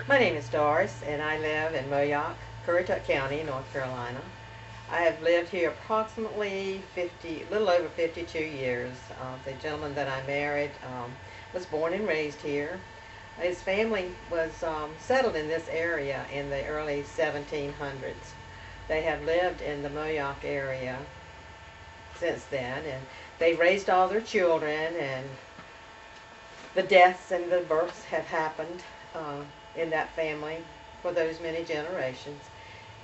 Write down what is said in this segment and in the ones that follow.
My name is Doris, and I live in Moyock, Currituck County, North Carolina. I have lived here approximately 50, a little over 52 years. The gentleman that I married was born and raised here. His family was settled in this area in the early 1700s. They have lived in the Moyock area since then, and they've raised all their children, and the deaths and the births have happened in that family for those many generations.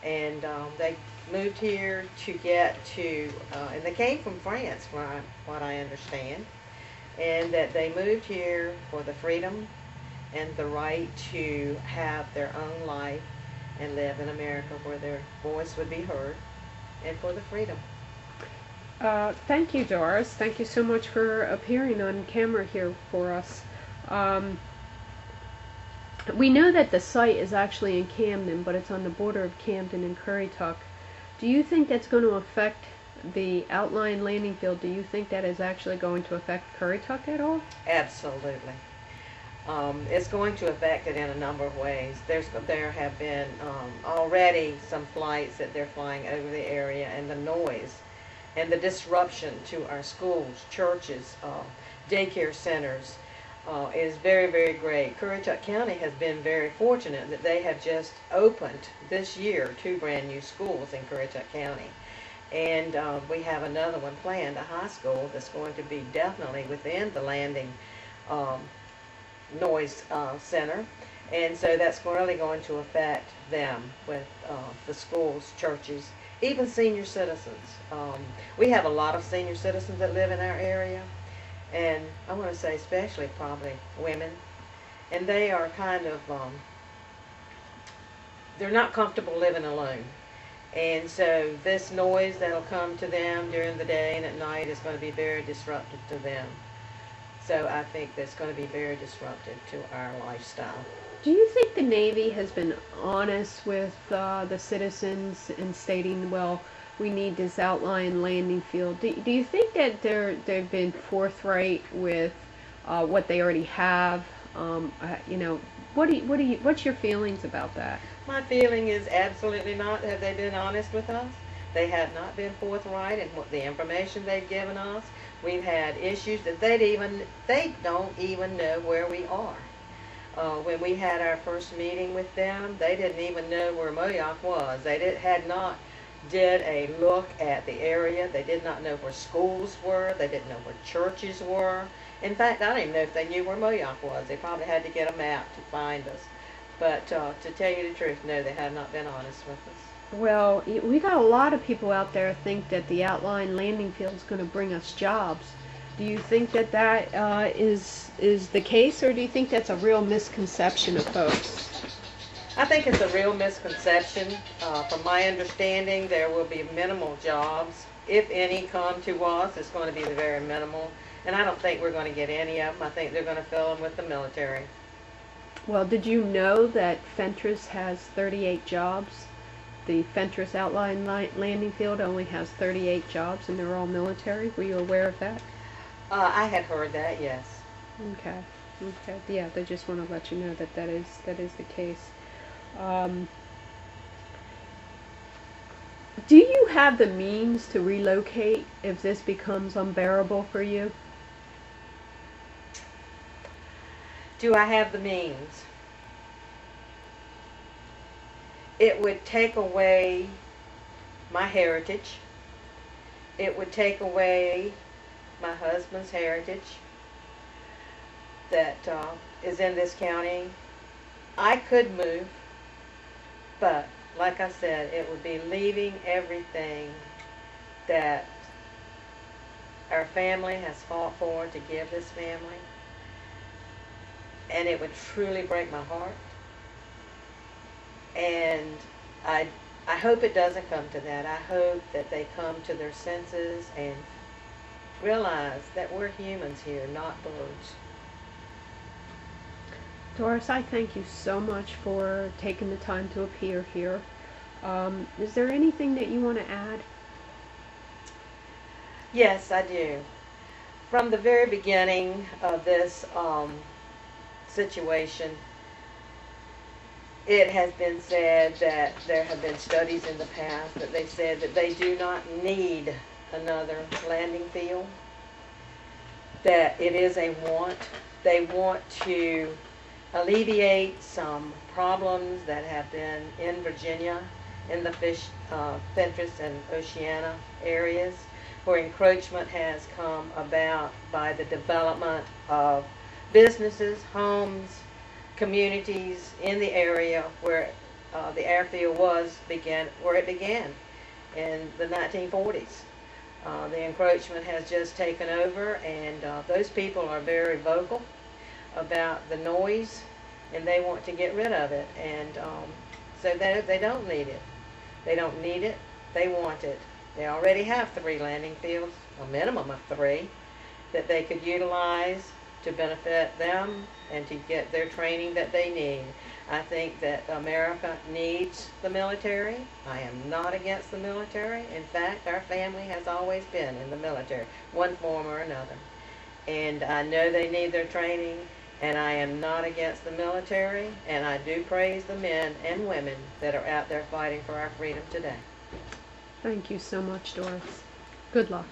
And they moved here to get to, and they came from France, from what I understand, and that they moved here for the freedom and the right to have their own life and live in America where their voice would be heard, and for the freedom. Thank you, Doris. Thank you so much for appearing on camera here for us. Um, we know that the site is actually in Camden, but it's on the border of Camden and Currituck. Do you think that's going to affect the outlying landing field? Do you think that is actually going to affect Currituck at all? Absolutely. It's going to affect it in a number of ways. There have been already some flights that they're flying over the area, and the noise and the disruption to our schools, churches, daycare centers is very, very great. Currituck County has been very fortunate that they have just opened this year 2 brand new schools in Currituck County. And we have another one planned, a high school, that's going to be definitely within the landing um, noise center. And so that's really going to affect them with the schools, churches, even senior citizens. We have a lot of senior citizens that live in our area, and I want to say especially probably women, and they are kind of, they're not comfortable living alone. And so this noise that'll come to them during the day and at night is going to be very disruptive to them. So I think that's going to be very disruptive to our lifestyle. Do you think the Navy has been honest with the citizens in stating, well, we need this outlying landing field? Do you think that they've been forthright with what they already have? What's your feelings about that? My feeling is absolutely not. Have they been honest with us? They have not been forthright in what the information they've given us. We've had issues that they don't even know where we are. When we had our first meeting with them, they didn't even know where Moyock was. Had not did a look at the area. They did not know where schools were. They didn't know where churches were. In fact, I don't even know if they knew where Moyock was. They probably had to get a map to find us. But to tell you the truth, no, they have not been honest with us. Well, we got a lot of people out there think that the outlying landing field is going to bring us jobs. Do you think that is the case, or do you think that's a real misconception of folks? I think it's a real misconception. From my understanding, there will be minimal jobs. If any come to us, it's going to be the very minimal. And I don't think we're going to get any of them. I think they're going to fill them with the military. Well, did you know that Fentress has 38 jobs? The Fentress outlying landing field only has 38 jobs, and they're all military. Were you aware of that? I had heard that, yes. Okay. Okay. Yeah, they just want to let you know that that is the case. Um, do you have the means to relocate if this becomes unbearable for you? Do I have the means? It would take away my heritage. It would take away my husband's heritage that is in this county. I could move, but like I said, it would be leaving everything that our family has fought for to give this family, and it would truly break my heart. And I hope it doesn't come to that. I hope that they come to their senses and realize that we're humans here, not birds. Doris, I thank you so much for taking the time to appear here. Is there anything that you want to add? Yes, I do. From the very beginning of this situation, it has been said that there have been studies in the past that they said that they do not need another landing field, that it is a want. They want to alleviate some problems that have been in Virginia, in the Fentress and Oceana areas, where encroachment has come about by the development of businesses, homes, communities in the area where the airfield began in the 1940s. The encroachment has just taken over, and those people are very vocal about the noise, and they want to get rid of it. And so they don't need it. They don't need it. They want it. They already have 3 landing fields, a minimum of 3, that they could utilize to benefit them and to get their training that they need. I think that America needs the military. I am not against the military. In fact, our family has always been in the military, one form or another. And I know they need their training, and I am not against the military, and I do praise the men and women that are out there fighting for our freedom today. Thank you so much, Doris. Good luck.